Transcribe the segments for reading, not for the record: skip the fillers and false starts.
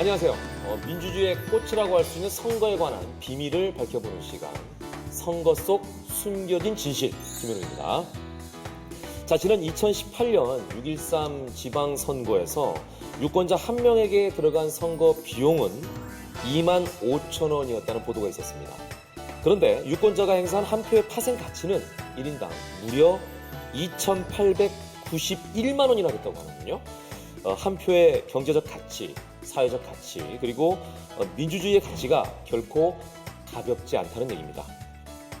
안녕하세요. 민주주의의 꽃이라고 할 수 있는 선거에 관한 비밀을 밝혀보는 시간. 선거 속 숨겨진 진실, 김현우입니다. 자, 지난 2018년 6.13 지방선거에서 유권자 한 명에게 들어간 선거 비용은 2만 5천 원이었다는 보도가 있었습니다. 그런데 유권자가 행사한 한 표의 파생 가치는 1인당 무려 2,891만 원이나 됐다고 하는군요. 한 표의 경제적 가치, 사회적 가치, 그리고 민주주의의 가치가 결코 가볍지 않다는 얘기입니다.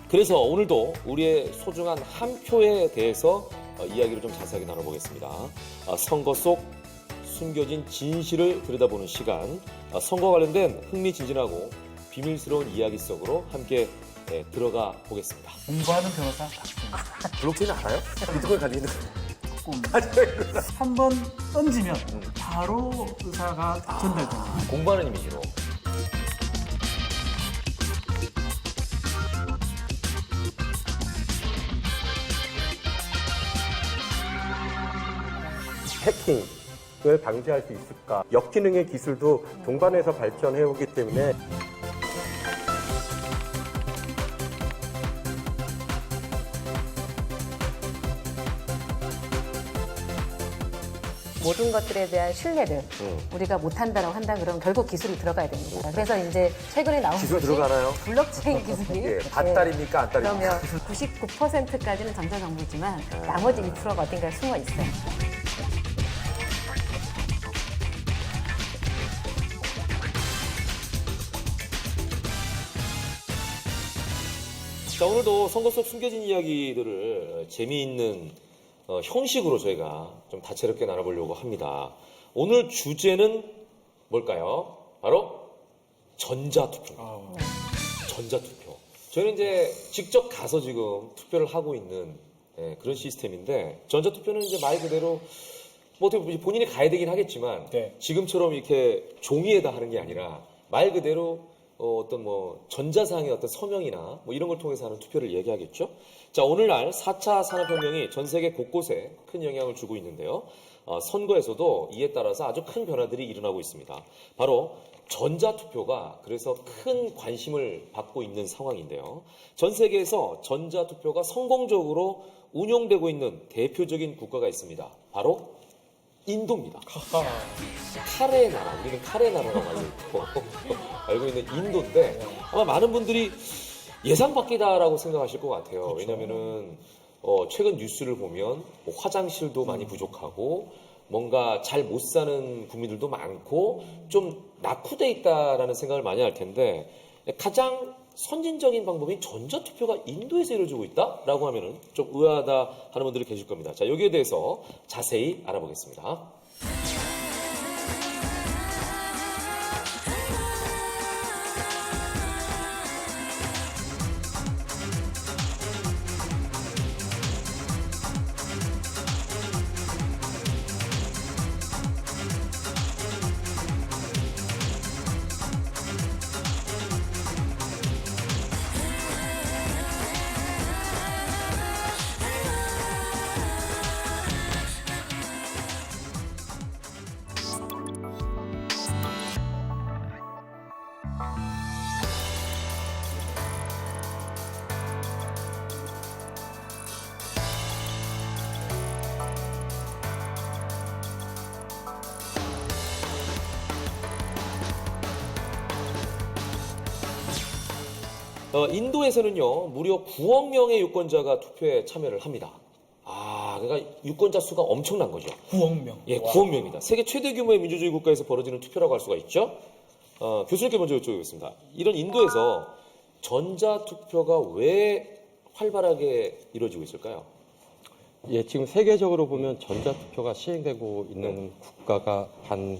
그래서 오늘도 우리의 소중한 한 표에 대해서 이야기를 좀 자세하게 나눠보겠습니다. 선거 속 숨겨진 진실을 들여다보는 시간, 선거 관련된 흥미진진하고 비밀스러운 이야기 속으로 함께 들어가 보겠습니다. 공부하는 변호사 블록체인 알아요? 비트코인 가지고 있는 조금 한 번 던지면 바로 의사가 전달됩니다. 공부하는 이미지로. 해킹을 방지할 수 있을까? 역기능의 기술도 동반해서 발전해오기 때문에 모든 것들에 대한 신뢰를 우리가 못한다라고 한다 그러면 결국 기술이 들어가야 됩니다. 그래서 이제 최근에 나온 기술 것이 들어가나요? 블록체인 기술이 예, 밭딸입니까? 안 딸입니까? 그러면 99%까지는 전자정부지만 나머지 2%가 어딘가에 숨어 있어요. 자, 오늘도 선거 속 숨겨진 이야기들을 재미있는 형식으로 저희가 좀 다채롭게 나눠보려고 합니다. 오늘 주제는 뭘까요? 바로 전자투표입니다. 전자투표. 저희는 이제 직접 가서 지금 투표를 하고 있는 그런 시스템인데, 전자투표는 이제 말 그대로 뭐 어떻게 본인이 가야 되긴 하겠지만 네. 지금처럼 이렇게 종이에다 하는 게 아니라 말 그대로 어떤 뭐 전자상의 어떤 서명이나 뭐 이런 걸 통해서 하는 투표를 얘기하겠죠. 자, 오늘날 4차 산업혁명이 전 세계 곳곳에 큰 영향을 주고 있는데요. 선거에서도 이에 따라서 아주 큰 변화들이 일어나고 있습니다. 바로 전자투표가 그래서 큰 관심을 받고 있는 상황인데요. 전 세계에서 전자투표가 성공적으로 운용되고 있는 대표적인 국가가 있습니다. 바로 인도입니다. 카레의 나라, 우리는 카레의 나라라고 알고 있고 알고 있는 인도인데 아마 많은 분들이 예상 밖이다라고 생각하실 것 같아요. 왜냐면은 최근 뉴스를 보면 뭐 화장실도 많이 부족하고 뭔가 잘 못 사는 국민들도 많고 좀 낙후돼 있다라는 생각을 많이 할 텐데 가장 선진적인 방법인 전자투표가 인도에서 이루어지고 있다라고 하면은 좀 의아하다 하는 분들이 계실 겁니다. 자, 여기에 대해서 자세히 알아보겠습니다. 인도에서는요, 무려 9억 명의 유권자가 투표에 참여를 합니다. 그러니까 유권자 수가 엄청난 거죠. 9억 명. 예, 9억 명입니다. 세계 최대 규모의 민주주의 국가에서 벌어지는 투표라고 할 수가 있죠. 교수님께 먼저 여쭤보겠습니다. 이런 인도에서 전자투표가 왜 활발하게 이루어지고 있을까요? 예, 지금 세계적으로 보면 전자투표가 시행되고 있는 국가가 한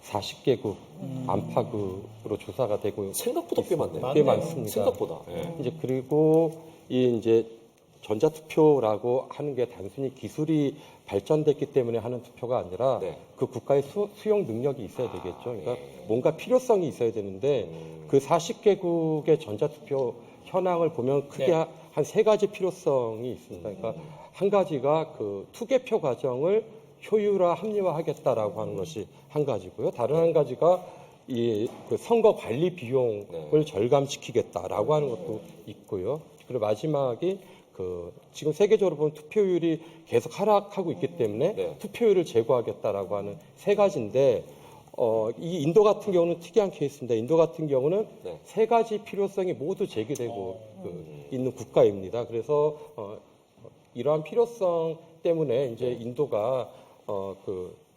40개국 안팎으로 조사가 되고 생각보다 꽤 많네요. 꽤 많습니다. 생각보다. 예. 이제 그리고 이제 전자투표라고 하는 게 단순히 기술이 발전됐기 때문에 하는 투표가 아니라 네. 그 국가의 수용 능력이 있어야 되겠죠. 그러니까 뭔가 필요성이 있어야 되는데 그 40개국의 전자투표 현황을 보면 크게 네. 한 세 가지 필요성이 있습니다. 그러니까 한 가지가 그 투개표 과정을 효율화, 합리화하겠다라고 하는 것이 한 가지고요. 다른 한 가지가 그 선거 관리 비용을 네. 절감시키겠다라고 하는 것도 있고요. 그리고 마지막이 지금 세계적으로 보면 투표율이 계속 하락하고 있기 때문에 네. 투표율을 제고하겠다라고 하는 세 가지인데 이 인도 같은 경우는 특이한 케이스입니다. 인도 같은 경우는 네. 세 가지 필요성이 모두 제기되고 있는 국가입니다. 그래서 이러한 필요성 때문에 이제 인도가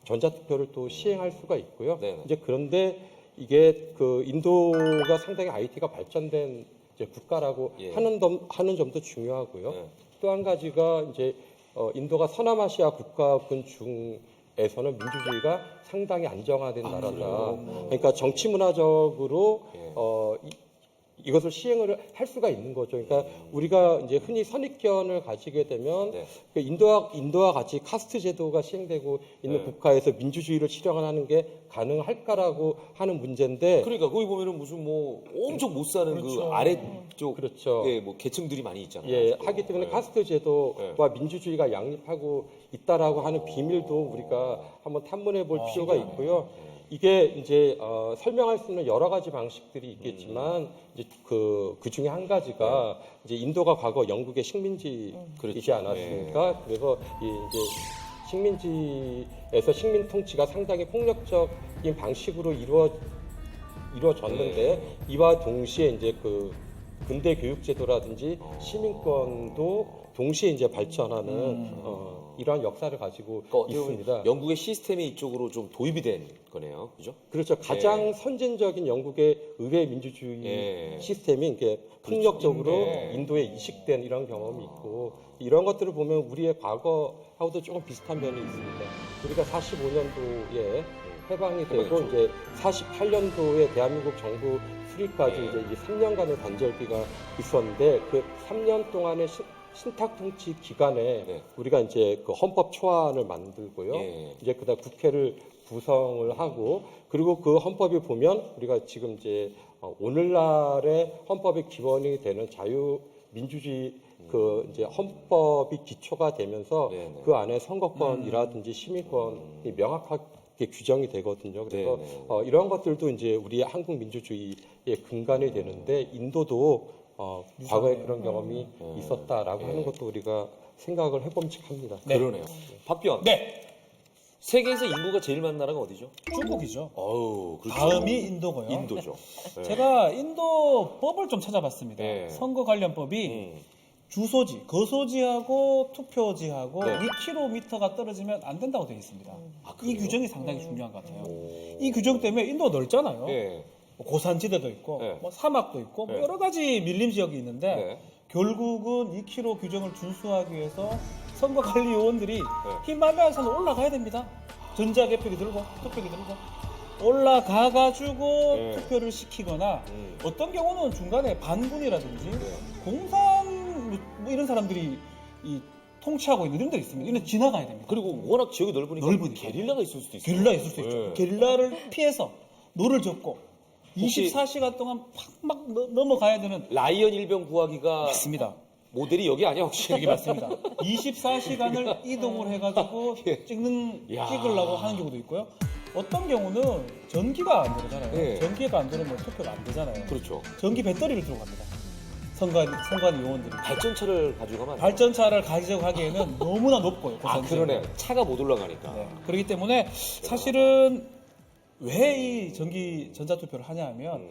전자투표를 또 시행할 수가 있고요. 네. 이제 그런데 이게 인도가 상당히 IT가 발전된 이제 국가라고 예. 하는 점도 중요하고요. 네. 또 한 가지가 이제 인도가 서남아시아 국가군 중에서는 민주주의가 상당히 안정화된 나라다. 그러니까 정치 문화적으로 예. 이것을 시행을 할 수가 있는 거죠. 그러니까 우리가 이제 흔히 선입견을 가지게 되면 네. 그 인도와 같이 카스트 제도가 시행되고 있는 네. 국가에서 민주주의를 실현하는 게 가능할까라고 하는 문제인데 그러니까 거기 보면은 무슨 뭐 엄청 못 사는 그 그렇죠. 아래쪽 그렇죠. 예, 뭐 계층들이 많이 있잖아요. 예, 하기 때문에 네. 카스트 제도와 민주주의가 양립하고 있다라고 하는 비밀도 우리가 한번 탐문해 볼 필요가 있고요. 이게 이제 설명할 수 있는 여러 가지 방식들이 있겠지만 이제 그 중에 한 가지가 이제 인도가 과거 영국의 식민지이지 그렇죠. 않았습니까? 그래서 이제 식민지에서 식민 통치가 상당히 폭력적인 방식으로 이루어졌는데 이와 동시에 이제 군대 교육 제도라든지 시민권도 동시에 이제 발전하는 이러한 역사를 가지고 그러니까 어떻게 보면 있습니다. 영국의 시스템이 이쪽으로 좀 도입이 된 거네요. 그죠? 그렇죠. 가장 선진적인 영국의 의회 민주주의 예. 시스템이 이게 폭력적으로 예. 인도에 이식된 이런 경험이 있고 이런 것들을 보면 우리의 과거하고도 조금 비슷한 면이 있습니다. 우리가 45년도에 해방이 되고 해방했죠. 이제 48년도에 대한민국 정부 수립까지 예. 이제 3년간의 단절기가 있었는데 그 3년 동안의 신탁 통치 기간에 네. 우리가 이제 그 헌법 초안을 만들고요. 예. 이제 그다음 국회를 구성을 하고 그리고 그 헌법에 보면 우리가 지금 이제 오늘날의 헌법의 기원이 되는 자유민주주의 이제 헌법이 기초가 되면서 네네. 그 안에 선거권이라든지 시민권이 명확하게 규정이 되거든요. 그래서 네네. 이러한 것들도 이제 우리 한국 민주주의의 근간이 되는데 인도도 과거에 그런 경험이 있었다라고 하는 것도 우리가 생각을 해봄직합니다. 그러네요. 박비원. 네, 세계에서 인구가 제일 많은 나라가 어디죠? 중국이죠. 어우, 그렇죠. 다음이 인도고요. 인도죠. 네. 제가 인도 법을 좀 찾아봤습니다. 네. 선거 관련법이 음. 주소지, 거소지하고 투표지하고 네. 2km가 떨어지면 안 된다고 되어 있습니다. 아, 이 그래요? 규정이 상당히 중요한 것 같아요. 오. 이 규정 때문에 인도가 넓잖아요. 네. 뭐 고산지대도 있고, 네. 뭐 사막도 있고, 뭐 네. 여러 가지 밀림 지역이 있는데 네. 결국은 2km 규정을 준수하기 위해서 선거관리요원들이 히말라야산에 올라가야 됩니다. 전자개표기 들고, 투표기 들고 올라가가지고 네. 투표를 시키거나 어떤 경우는 중간에 반군이라든지 공산 뭐 이런 사람들이 통치하고 있는 이런 데가 있습니다. 이런 지나가야 됩니다. 그리고 워낙 지역이 넓으니까 넓으니까. 게릴라가 있을 수도 있어요. 게릴라 있을 수 있죠. 네. 게릴라를 피해서 노를 젓고 혹시- 24시간 동안 막 넘어가야 되는 라이언 일병 구하기가 맞습니다. 모델이 여기 아니야 혹시? 여기 맞습니다. 24시간을 이동을 해가지고 찍으려고 하는 경우도 있고요. 어떤 경우는 전기가 안 들어잖아요. 예. 전기가 안 들으면 투표가 안 되잖아요. 그렇죠. 전기 배터리를 들고 갑니다. 선관 요원들이. 발전차를 가지고 가면 안 돼요. 발전차를 가져가기에는 너무나 높고요. 아 고산지대는. 그러네. 차가 못 올라가니까. 네. 그렇기 때문에 사실은 왜 이 전자투표를 하냐 하면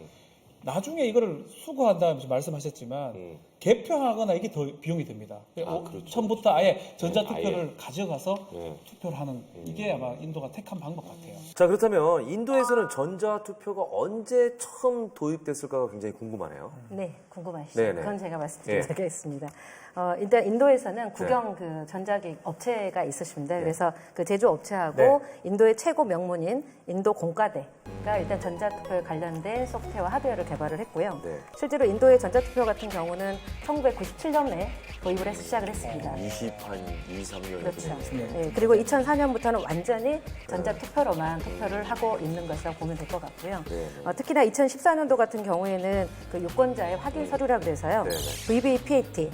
나중에 이거를 수거한다면 말씀하셨지만 개표하거나 이게 더 비용이 듭니다. 그렇죠. 처음부터 아예 전자투표를 아예. 가져가서 네. 투표를 하는 이게 아마 인도가 택한 방법 같아요. 자 그렇다면 인도에서는 전자투표가 언제 처음 도입됐을까가 굉장히 궁금하네요. 네, 궁금하시죠? 네네. 그건 제가 예. 말씀드리겠습니다. 일단 인도에서는 국영 그 전자기기 업체가 있으십니다. 그래서 그 제조 업체하고 네. 인도의 최고 명문인 인도 공과대가 일단 전자투표에 관련된 소프트웨어 하드웨어를 개발을 했고요. 네. 실제로 인도의 전자투표 같은 경우는 1997년에 도입을 해서 시작을 했습니다. 2, 3년. 그렇죠. 네, 그리고 2004년부터는 완전히 전자투표로만 투표를 하고 있는 것이라고 보면 될 것 같고요. 네. 특히나 2014년도 같은 경우에는 그 유권자의 확인 서류라 그래서요. 네. VVPAT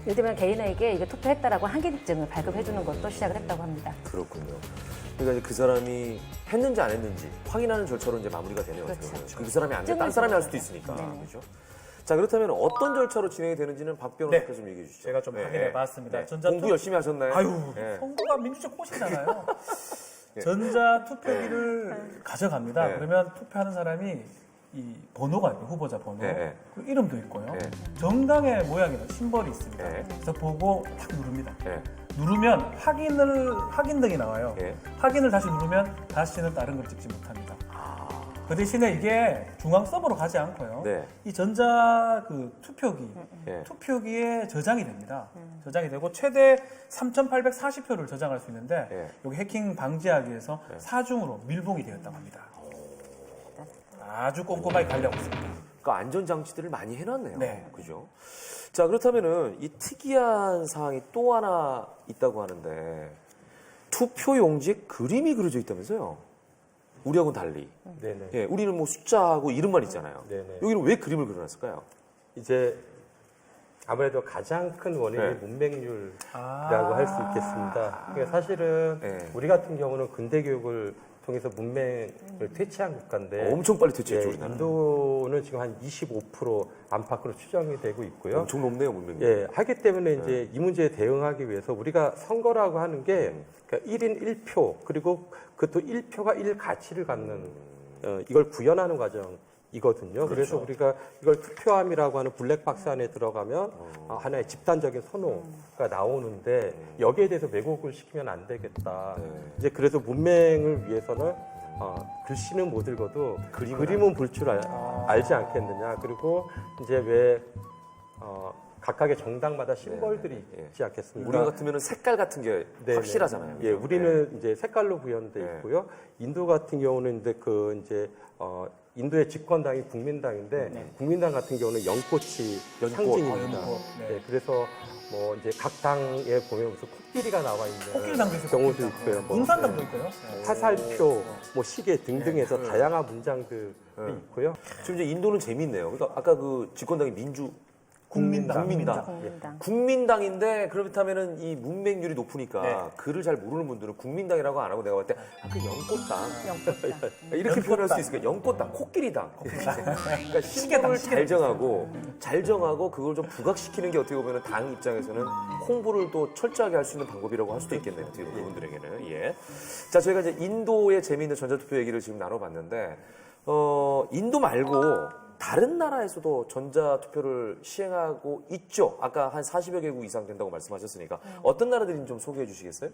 예를 들면 개인에게 이게 투표했다라고 항기증을 발급해주는 것도 시작을 했다고 합니다. 그렇군요. 그러니까 이제 그 사람이 했는지 안 했는지 확인하는 절차로 이제 마무리가 되네요. 그렇죠. 그 사람이 안 돼, 딴 사람이 할 수도 있으니까. 네네. 그렇죠? 자, 그렇다면 어떤 절차로 진행이 되는지는 박 변호사께서 네. 좀 얘기해 주시죠. 제가 좀 확인해봤습니다. 공부 열심히 하셨나요? 아유, 네. 선거가 민주적 꽃이잖아요. 전자 투표기를 가져갑니다. 네. 그러면 투표하는 사람이 이 번호가 있고 후보자 번호, 네. 그리고 이름도 있고요. 네. 정당의 모양이나 심벌이 있습니다. 네. 그래서 보고 탁 누릅니다. 네. 누르면 확인등이 나와요. 네. 확인을 다시 누르면 다시는 다른 걸 찍지 못합니다. 그 대신에 이게 중앙 서버로 가지 않고요. 네. 이 전자 투표기, 네. 투표기에 저장이 됩니다. 저장이 되고 최대 3,840표를 저장할 수 있는데 네. 여기 해킹 방지하기 위해서 사중으로 밀봉이 되었다고 합니다. 아주 꼼꼼하게 관리하고 있습니다. 그러니까 안전 장치들을 많이 해놨네요. 네. 그죠? 자, 그렇다면은 이 특이한 사항이 또 하나 있다고 하는데 투표 용지에 그림이 그려져 있다면서요? 우리하고는 달리. 네네. 예, 우리는 뭐 숫자하고 이름만 있잖아요. 네네. 여기는 왜 그림을 그려놨을까요? 이제 아무래도 가장 큰 원인이 네. 문맹률이라고 할 수 있겠습니다. 그러니까 사실은 네. 우리 같은 경우는 근대 교육을 통해서 문맹을 퇴치한 국가인데 엄청 빨리 퇴치했죠, 예, 우리나라. 인도는 지금 한 25% 안팎으로 추정이 되고 있고요. 엄청 높네요, 문명률. 예, 하기 때문에 이제 이 문제에 대응하기 위해서 우리가 선거라고 하는 게 그러니까 1인 1표 그리고 그것도 1표가 1가치를 갖는 이걸 구현하는 과정이거든요. 그래서 우리가 이걸 투표함이라고 하는 블랙박스 안에 들어가면 하나의 집단적인 선호가 나오는데 여기에 대해서 왜곡을 시키면 안 되겠다. 이제 그래서 문맹을 위해서는 글씨는 못 읽어도 그림은 볼 줄 알지 않겠느냐. 그리고 이제 왜 각각의 정당마다 심벌들이 있지 않겠습니까? 우리 같으면 색깔 같은 게 네네. 확실하잖아요. 예, 우리는 이제 색깔로 구현돼 네. 있고요. 인도 같은 경우는 이제 인도의 집권당이 국민당인데 국민당 같은 경우는 연꽃이 상징입니다. 연꽃. 네. 네, 그래서 뭐 이제 각 당에 보면 무슨 코끼리가 나와 있는 코끼리당도 있어요. 경우도 코끼리당. 있고요. 뭐 공산당도 있고요. 화살표, 뭐 시계 등등해서 네. 다양한 문장들이 있고요. 지금 이제 인도는 재밌네요. 그러니까 아까 그 집권당이 국민당. 국민당인데 그렇다면은 이 문맹률이 높으니까 네. 글을 잘 모르는 분들은 국민당이라고 안 하고 내가 볼 때 그 연꽃당 영국당. 이렇게 표현할 수 있을까? 연꽃당, 코끼리당. 그러니까 시계를 잘 정하고 그걸 좀 부각시키는 게 어떻게 보면 당 입장에서는 홍보를 또 철저하게 할 수 있는 방법이라고 할 수도 있겠네요. 어떻게 보면 그분들에게는. 예. 자, 저희가 이제 인도의 재미있는 전자투표 얘기를 지금 나눠봤는데 인도 말고 다른 나라에서도 전자투표를 시행하고 있죠. 아까 한 40여 개국 이상 된다고 말씀하셨으니까 어떤 나라들인지 좀 소개해 주시겠어요?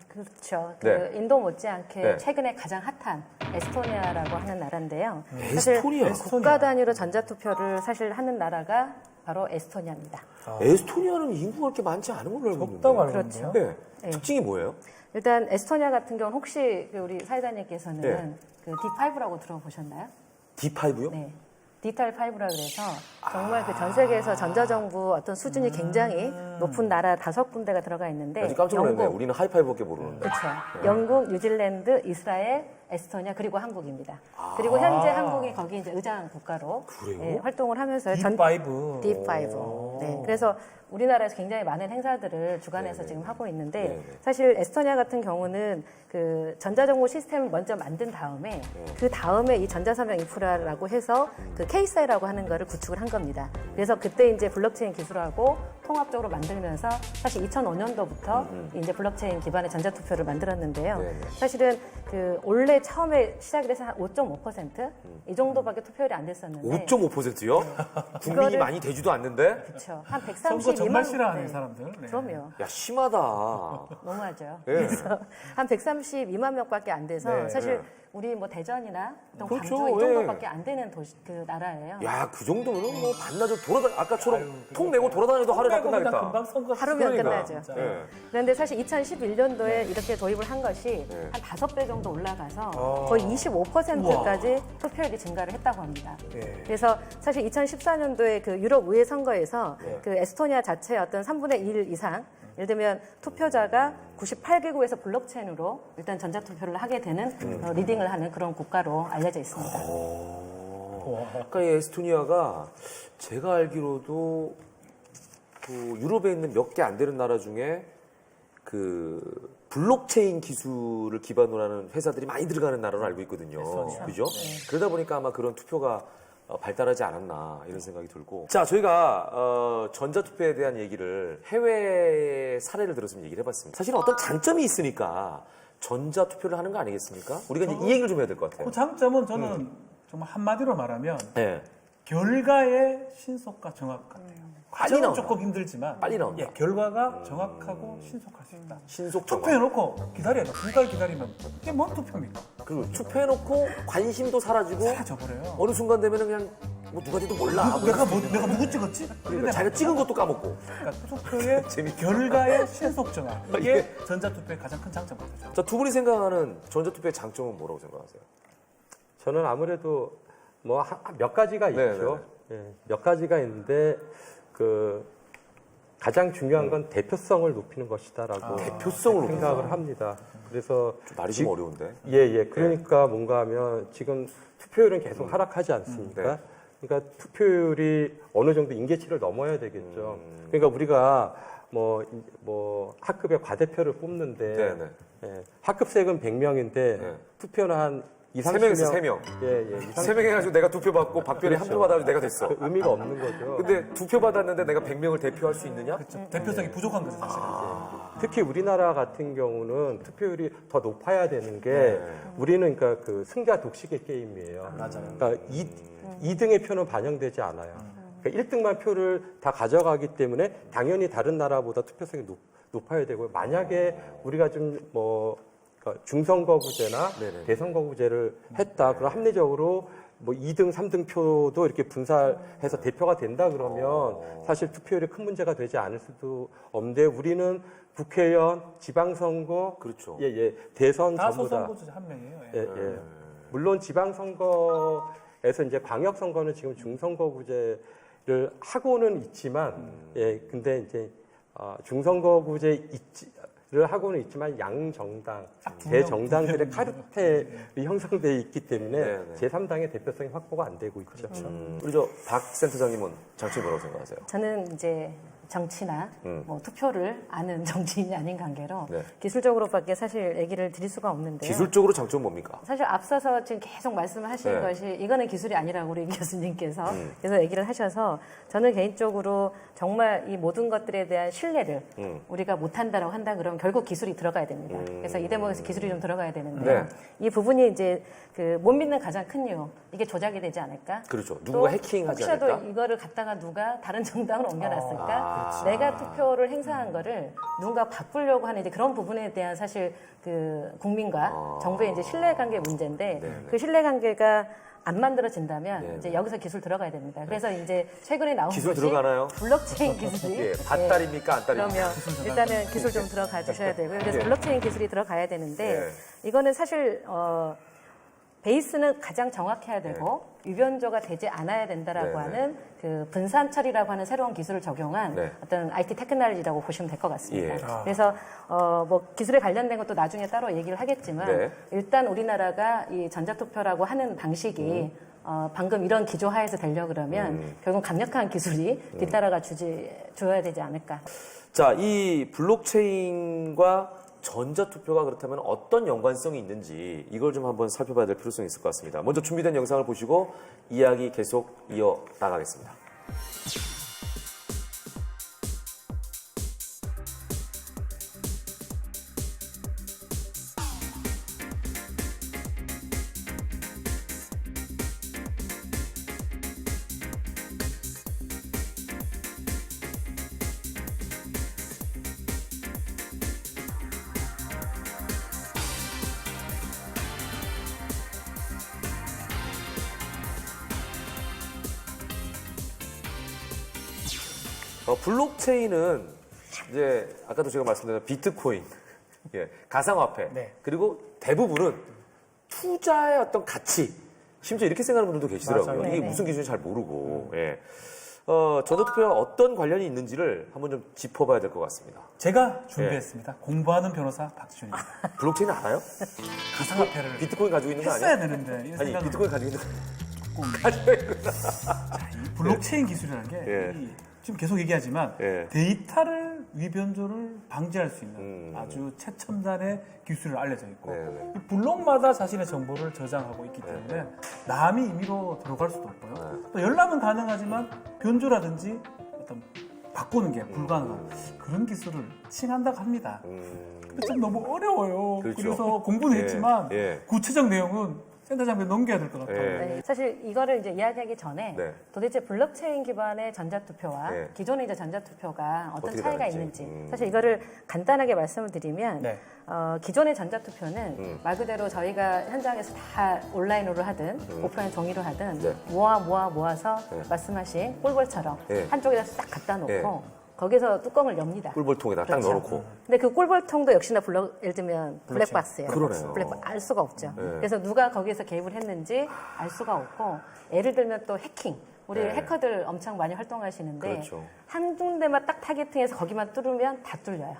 그렇죠. 네. 인도 못지않게 네. 최근에 가장 핫한 에스토니아라고 하는 나라인데요. 에스토니아? 국가 단위로 전자투표를 사실 하는 나라가 바로 에스토니아입니다. 에스토니아는 인구가 그렇게 많지 않은 걸로 알고 있는데. 적다고 알고 그렇죠. 있는데요. 네. 네. 특징이 뭐예요? 일단 에스토니아 같은 경우는 혹시 우리 사회자님께서는 네. 그 D5라고 들어보셨나요? D5요? 네. 디지털 5라 그래서 정말 그 전 세계에서 전자정부 어떤 수준이 굉장히 높은 나라 5군데가 들어가 있는데 아직 깜짝 놀랐네요. 영국, 우리는 하이파이브밖에 모르는데. 그렇죠. 영국, 뉴질랜드, 이스라엘, 에스토니아 그리고 한국입니다. 그리고 현재 한국이 거기 이제 의장 국가로 그래요? 활동을 하면서 D5. D5. 네. 그래서 우리나라에서 굉장히 많은 행사들을 주관해서 지금 하고 있는데 네네. 사실 에스토니아 같은 경우는 그 전자정보 시스템을 먼저 만든 다음에 그 다음에 이 전자서명 인프라라고 해서 그 케이스라고 하는 거를 구축을 한 겁니다. 그래서 그때 이제 블록체인 기술하고 통합적으로 만들면서 사실 2005년도부터 이제 블록체인 기반의 전자투표를 만들었는데요. 네네. 사실은 그 원래 처음에 시작이 돼서 한 5.5%이 정도밖에 투표율이 안 됐었는데 5.5%요? 국민이 이거를- 많이 되지도 않는데? 그렇죠. 한 선거 정말 132만 싫어하는 사람들. 네. 그럼요. 야, 심하다. 너무하죠. 네. 그래서 한 132만 명밖에 안 돼서 네, 사실 네. 우리 뭐 대전이나 또 그렇죠, 광주 이 예. 정도밖에 안 되는 도시 그 나라예요. 야, 그 정도면 뭐 반나절 아까처럼 통 내고 돌아다녀도 하루에 다 끝나겠다. 금방 선거 하루면 그러니까. 끝나죠. 네. 그런데 사실 2011년도에 이렇게 도입을 한 것이 한 5배 정도 올라가서 거의 25%까지 투표율이 증가를 했다고 합니다. 네. 그래서 사실 2014년도에 그 유럽 의회 선거에서 그 에스토니아 자체의 어떤 3분의 1 이상 예를 들면 투표자가 98개국에서 블록체인으로 일단 전자투표를 하게 되는 리딩을 하는 그런 국가로 알려져 있습니다. 그러니까 이 에스토니아가 제가 알기로도 그 유럽에 있는 몇 개 안 되는 나라 중에 그 블록체인 기술을 기반으로 하는 회사들이 많이 들어가는 나라로 알고 있거든요. 그죠? 그러다 보니까 아마 그런 투표가 발달하지 않았나 이런 생각이 들고. 자, 저희가 전자투표에 대한 얘기를 해외 사례를 들어서 좀 얘기를 해봤습니다. 사실 어떤 장점이 있으니까 전자투표를 하는 거 아니겠습니까? 우리가 이제 이 얘기를 좀 해야 될 것 같아요. 그 장점은 저는 정말 한마디로 말하면 네. 결과의 신속과 정확 같아요. 빨리 과정은 나온다. 조금 힘들지만 빨리 나온다. 예, 결과가 정확하고 신속할 수 있다. 신속 정확. 투표해놓고 기다려야 돼. 두 달 기다리면 이게 뭔 투표입니까? 그리고 투표해놓고 관심도 사라지고 사라져버려요. 어느 순간 되면은 그냥 뭐 누가 돼도 몰라. 내가 누구 찍었지? 그러니까 자기가 찍은 것도 까먹고. 그러니까 투표의 결과의 신속 정확. 이게 전자투표의 가장 큰 장점 같아요. 자, 두 분이 생각하는 전자투표의 장점은 뭐라고 생각하세요? 저는 아무래도 뭐 몇 가지가 네, 있죠. 예, 몇 가지가 있는데 그 가장 중요한 건 대표성을 높이는 것이다라고 대표성을 생각을 합니다. 그래서 말이 좀 어려운데. 예. 그러니까 뭔가 하면 지금 투표율은 계속 하락하지 않습니까? 네. 그러니까 투표율이 어느 정도 임계치를 넘어야 되겠죠. 그러니까 우리가 뭐 학급의 과대표를 뽑는데 네네. 예, 학급생은 100명인데 네. 투표는 한 2, 3명 있어, 30명. 3명. 예. 3명 해가지고 내가 두 표 받고 박별이 한 표 받아가지고 내가 됐어. 의미가 없는 거죠. 근데 두 표 받았는데 내가 100명을 대표할 수 있느냐? 대표성이 부족한 거죠, 사실은. 특히 우리나라 같은 경우는 투표율이 더 높아야 되는 게 우리는 그러니까 그 승자 독식의 게임이에요. 맞아요. 그러니까 2등의 표는 반영되지 않아요. 그러니까 1등만 표를 다 가져가기 때문에 당연히 다른 나라보다 투표성이 높아야 되고요. 만약에 우리가 그러니까 중선거구제나 네네. 대선거구제를 했다. 그럼 합리적으로 뭐 2등, 3등 표도 이렇게 분산해서 대표가 된다 그러면 사실 투표율이 큰 문제가 되지 않을 수도 없는데 우리는 국회의원, 지방선거, 그렇죠. 대선 다 전부 다. 소선거주 한 명이에요. 예. 물론 지방선거에서 이제 광역선거는 지금 중선거구제를 하고는 있지만, 근데 이제 중선거구제를 하고는 있지만 양정당, 대정당들의 카르텔이 형성돼 있기 때문에 네네. 제3당의 대표성이 확보가 안 되고 있죠. 우리 저 박 센터장님은 장점이 뭐라고 생각하세요? 저는 이제 정치나 뭐 투표를 아는 정치인이 아닌 관계로 네. 기술적으로밖에 사실 얘기를 드릴 수가 없는데요. 기술적으로 장점은 뭡니까? 사실 앞서서 지금 계속 말씀하신 네. 것이 이거는 기술이 아니라고 우리 교수님께서 계속 얘기를 하셔서 저는 개인적으로 정말 이 모든 것들에 대한 신뢰를 우리가 못한다라고 한다 그러면 결국 기술이 들어가야 됩니다. 그래서 이 대목에서 기술이 좀 들어가야 되는데 네. 이 부분이 이제 그 못 믿는 가장 큰 이유 이게 조작이 되지 않을까? 그렇죠. 또 누군가 해킹하지 혹시라도 않을까? 이거를 갖다가 누가 다른 정당으로 옮겨놨을까? 내가 투표를 행사한 거를 누군가 바꾸려고 하는 이제 그런 부분에 대한 사실 그 국민과 정부의 이제 신뢰관계 문제인데 그 신뢰관계가 안 만들어진다면 이제 여기서 기술 들어가야 됩니다. 그래서 이제 최근에 나온 기술 것이 들어가나요? 블록체인 기술이 예, 밭딸입니까? 안 딸입니까? 그러면 일단은 기술 좀 들어가 주셔야 되고요. 그래서 예. 블록체인 기술이 들어가야 되는데 이거는 사실 베이스는 가장 정확해야 되고 유변조가 되지 않아야 된다라고 네, 네. 하는 그 분산 처리라고 하는 새로운 기술을 적용한 네. 어떤 IT 테크놀로지라고 보시면 될 것 같습니다. 예. 그래서 뭐 기술에 관련된 것도 나중에 따로 얘기를 하겠지만 네. 일단 우리나라가 이 전자투표라고 하는 방식이 방금 이런 기조하에서 되려 그러면 결국 강력한 기술이 뒤따라가 줘야 되지 않을까. 자, 이 블록체인과 전자투표가 그렇다면 어떤 연관성이 있는지 이걸 좀 한번 살펴봐야 될 필요성이 있을 것 같습니다. 먼저 준비된 영상을 보시고 이야기 계속 이어나가겠습니다. 블록체인은 이제 아까도 제가 말씀드린 비트코인, 가상화폐, 네. 그리고 대부분은 투자의 어떤 가치, 심지어 이렇게 생각하는 분들도 계시더라고요. 맞아요. 이게 네네. 무슨 기준인지 잘 모르고. 전자투표와 어떤 관련이 있는지를 한번 좀 짚어봐야 될 것 같습니다. 제가 준비했습니다. 공부하는 변호사 박지준입니다. 블록체인 알아요? 가상화폐를 비트코인 가지고 있는 거 아니야? 했어야 되는데 이런 아니, 생각은 비트코인 가지고 있는 거 조금 가지고 있는 거. 이 블록체인 기술이라는 게 예. 이 지금 계속 얘기하지만 예. 데이터를 위변조를 방지할 수 있는 아주 최첨단의 기술이 알려져 있고 네. 이 블록마다 자신의 정보를 저장하고 있기 때문에 남이 임의로 들어갈 수도 없고요. 또 열람은 가능하지만 변조라든지 어떤 바꾸는 게 불가능한 그런 기술을 칭한다고 합니다. 근데 좀 너무 어려워요. 그렇죠. 그래서 공부는 예, 했지만 예. 구체적 내용은 센터장에 넘겨야 될 것 같아요. 예. 네, 사실 이거를 이제 이야기하기 전에 네. 도대체 블록체인 기반의 전자투표와 네. 기존의 이제 전자투표가 어떤 어떻게 차이가 다른지. 있는지 사실 이거를 간단하게 말씀을 드리면 네. 기존의 전자투표는 말 그대로 저희가 현장에서 다 온라인으로 하든 오프라인 종이로 하든 네. 모아서 네. 말씀하신 꿀벌처럼 네. 한쪽에다 싹 갖다 놓고 네. 거기서 뚜껑을 엽니다. 꿀벌통에다 딱 그렇죠. 넣어놓고. 근데 그 꿀벌통도 역시나 예를 들면 블랙박스예요. 그러네요. 블랙박스 알 수가 없죠. 네. 그래서 누가 거기서 개입을 했는지 알 수가 없고 예를 들면 또 해킹. 우리 네. 해커들 엄청 많이 활동하시는데 그렇죠. 한 군데만 딱 타겟팅해서 거기만 뚫으면 다 뚫려요.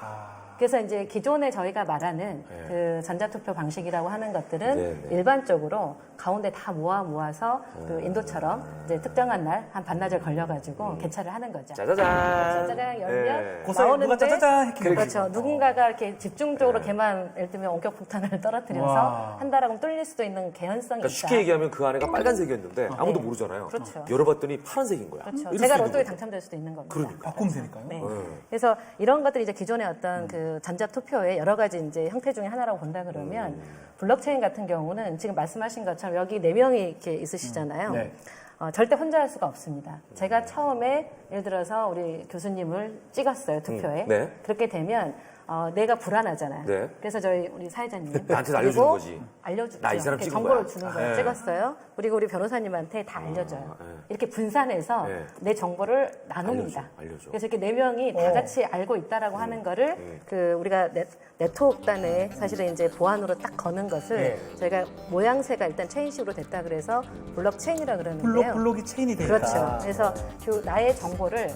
아. 그래서 이제 기존에 저희가 말하는 네. 그 전자투표 방식이라고 하는 것들은 네, 네. 일반적으로 가운데 다 모아서 그 인도처럼 이제 특정한 날 한 반나절 걸려가지고 개찰을 하는 거죠. 짜자잔. 짜자잔 열면 예. 고사에 누가 나오는데 짜자잔 해킹을 그렇죠. 해주고. 누군가가 이렇게 집중적으로 네. 걔만 예를 들면 원격 폭탄을 떨어뜨려서 와. 한다라고 뚫릴 수도 있는 개연성이 그러니까 있다. 쉽게 얘기하면 그 안에가 빨간색이었는데 아무도 네. 모르잖아요. 그렇죠. 열어봤더니 파란색인 거야. 그렇죠. 이럴 제가 수도 로또에 있는 당첨될 수도 있는 겁니다. 그러니까. 바꾸면 되니까요. 네. 거죠. 그래서 이런 것들이 이제 기존의 어떤 그 전자투표의 여러 가지 이제 형태 중에 하나라고 본다 그러면 블록체인 같은 경우는 지금 말씀하신 것처럼 여기 4명이 이렇게 있으시잖아요. 네. 절대 혼자 할 수가 없습니다. 제가 처음에 예를 들어서 우리 교수님을 찍었어요, 투표에. 네. 그렇게 되면 내가 불안하잖아요. 네. 그래서 저희 우리 사회자님 나한테도 알려주는 그리고 거지. 알려주죠. 나 이 사람 이렇게 찍은 정보를 거야. 주는 거예요. 네. 찍었어요. 그리고 우리 변호사님한테 다 알려줘요. 네. 이렇게 분산해서 네. 내 정보를 나눕니다. 알려줘. 그래서 이렇게 4명이 다 같이 알고 있다라고 하는 거를 그 우리가 네트워크단에 사실은 이제 보안으로 딱 거는 것을 저희가 모양새가 일단 체인식으로 됐다 그래서 블록체인이라 그러는데요. 블록이 체인이 되다. 그렇죠. 그래서 나의 정보를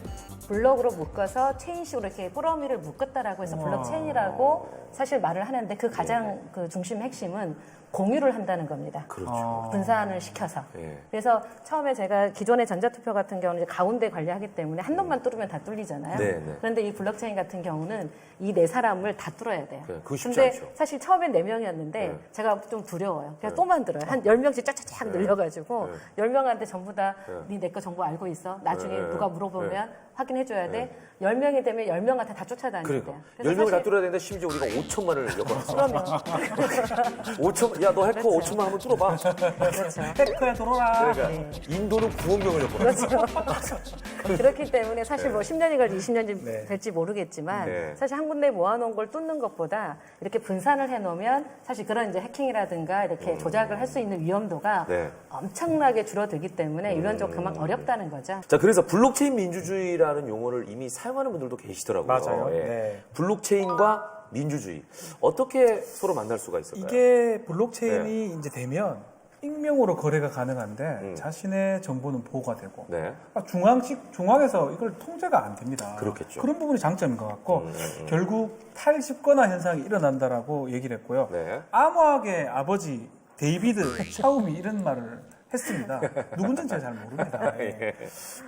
블록으로 묶어서 체인식으로 이렇게 꾸러미를 묶었다라고 해서 블록체인이라고 사실 말을 하는데 그 가장 그 중심 핵심은 공유를 한다는 겁니다. 그렇죠. 분산을 시켜서. 예. 그래서 처음에 제가 기존의 전자투표 같은 경우는 이제 가운데 관리하기 때문에 한 놈만 뚫으면 다 뚫리잖아요. 네, 네. 그런데 이 블록체인 같은 경우는 이 4사람을 다 뚫어야 돼요. 네, 그거 쉽지 근데 않죠. 사실 처음엔 4명이었는데 네. 제가 좀 두려워요. 그래서 또 만들어요. 한 10명씩 쫙쫙쫙 늘려가지고 10명한테 전부 다 네 내 거 정보 알고 있어. 나중에 네. 누가 물어보면 확인해줘야 돼. 10명이 되면 10명한테 다 쫓아다니야 그러니까. 돼요. 10명을 다 뚫어야 되는데 심지어 우리가 5천만을 엮어놨어. 그러면 5천, 야, 너 해커 그렇죠. 5천만 한번 뚫어봐. 그렇죠. 테크에 들어라. 그러니까 인도는 9억 명을 엮어놨어. 그렇기 때문에 사실 뭐 10년이 걸지 20년이 네. 될지 모르겠지만 네. 사실 한 군데 모아놓은 걸 뚫는 것보다 이렇게 분산을 해놓으면 사실 그런 이제 해킹이라든가 이렇게 조작을 할 수 있는 위험도가 네. 엄청나게 줄어들기 때문에 이론적으로 그만큼 어렵다는 거죠. 자, 그래서 블록체인 민주주의라는 용어를 이미 사용하는 분들도 계시더라고요. 맞아요. 예. 네. 블록체인과 민주주의. 어떻게 서로 만날 수가 있을까요? 이게 블록체인이 네. 이제 되면 익명으로 거래가 가능한데 자신의 정보는 보호가 되고 네. 중앙에서 이걸 통제가 안 됩니다. 그렇겠죠. 그런 부분이 장점인 것 같고 결국 탈집권화 현상이 일어난다라고 얘기를 했고요. 네. 암호학의 아버지 데이비드 샤움이 이런 말을 했습니다. 누군지는 제가 잘 모릅니다. 예.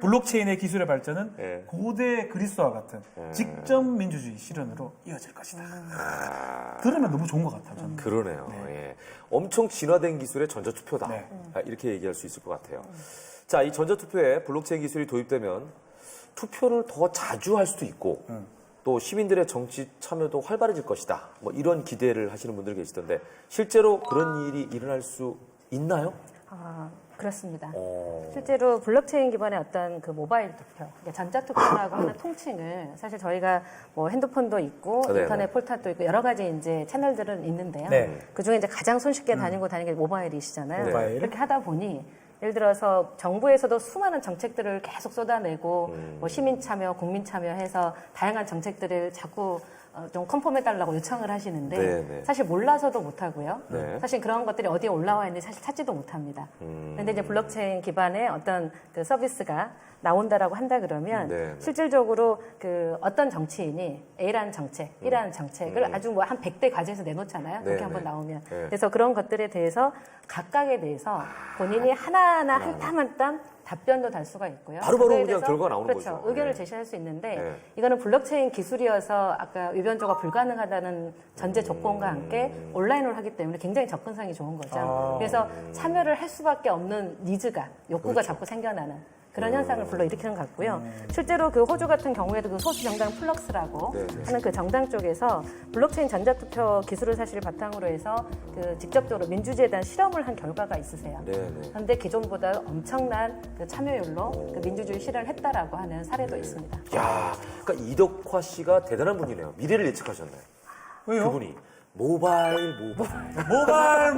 블록체인의 기술의 발전은 예. 고대 그리스와 같은 직접 민주주의 실현으로 이어질 것이다. 들으면 너무 좋은 것 같아요. 저는. 그러네요. 예. 엄청 진화된 기술의 전자투표다. 네. 이렇게 얘기할 수 있을 것 같아요. 자, 이 전자투표에 블록체인 기술이 도입되면 투표를 더 자주 할 수도 있고 또 시민들의 정치 참여도 활발해질 것이다. 뭐 이런 기대를 하시는 분들 계시던데 실제로 그런 일이 일어날 수 있나요? 그렇습니다. 실제로 블록체인 기반의 어떤 그 모바일 투표, 그러니까 전자투표라고 하는 통칭을 사실 저희가 뭐 핸드폰도 있고 네네. 인터넷 포털도 있고 여러 가지 이제 채널들은 있는데요. 네. 그 중에 이제 가장 손쉽게 다니는 게 모바일이시잖아요. 모바일. 그렇게 하다 보니 예를 들어서 정부에서도 수많은 정책들을 계속 쏟아내고 뭐 시민 참여, 국민 참여해서 다양한 정책들을 자꾸 좀 컨펌해달라고 요청을 하시는데 네네. 사실 몰라서도 못하고요. 네. 사실 그런 것들이 어디에 올라와 있는지 사실 찾지도 못합니다. 그런데 이제 블록체인 기반의 어떤 그 서비스가 나온다라고 한다 그러면 네네. 실질적으로 그 어떤 정치인이 A라는 정책, B라는 정책을 아주 뭐 한 100대 과제에서 내놓잖아요. 그렇게 네네. 한번 나오면. 네. 그래서 그런 것들에 대해서 각각에 대해서 본인이 하나하나 한 땀 한 땀 답변도 달 수가 있고요. 바로바로 그거에 그냥 대해서 결과가 나오는 그렇죠. 거죠. 의견을 네. 제시할 수 있는데 네. 이거는 블록체인 기술이어서 아까 위변조가 불가능하다는 전제 조건과 함께 온라인으로 하기 때문에 굉장히 접근성이 좋은 거죠. 그래서 참여를 할 수밖에 없는 니즈가 욕구가 그렇죠. 자꾸 생겨나는 그런 현상을 불러일으키는 것 같고요. 실제로 그 호주 같은 경우에도 그 소수 정당 플럭스라고 네. 하는 그 정당 쪽에서 블록체인 전자투표 기술을 사실 바탕으로 해서 그 직접적으로 민주주의에 대한 실험을 한 결과가 있으세요. 네, 네. 그런데 기존보다 엄청난 그 참여율로 그 민주주의 실현을 했다라고 하는 사례도 있습니다. 야, 그러니까 이덕화 씨가 대단한 분이네요. 미래를 예측하셨나요? 왜요? 그분이 모바일. 모바일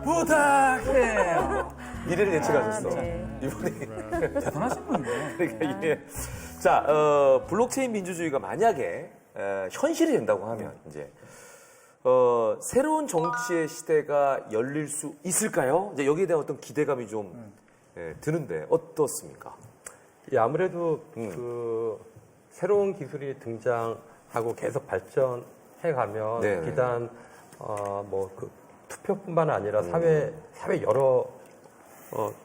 부탁해요. 미래를 예측하셨어. 네. 이분이. 대단하신 분이네. 그러니까 이게 자 블록체인 민주주의가 만약에 현실이 된다고 하면 이제 새로운 정치의 시대가 열릴 수 있을까요? 이제 여기에 대한 어떤 기대감이 좀 드는데 어떻습니까? 예, 아무래도 그 새로운 기술이 등장하고 계속 발전해가면 네. 비단 뭐 그 투표뿐만 아니라 사회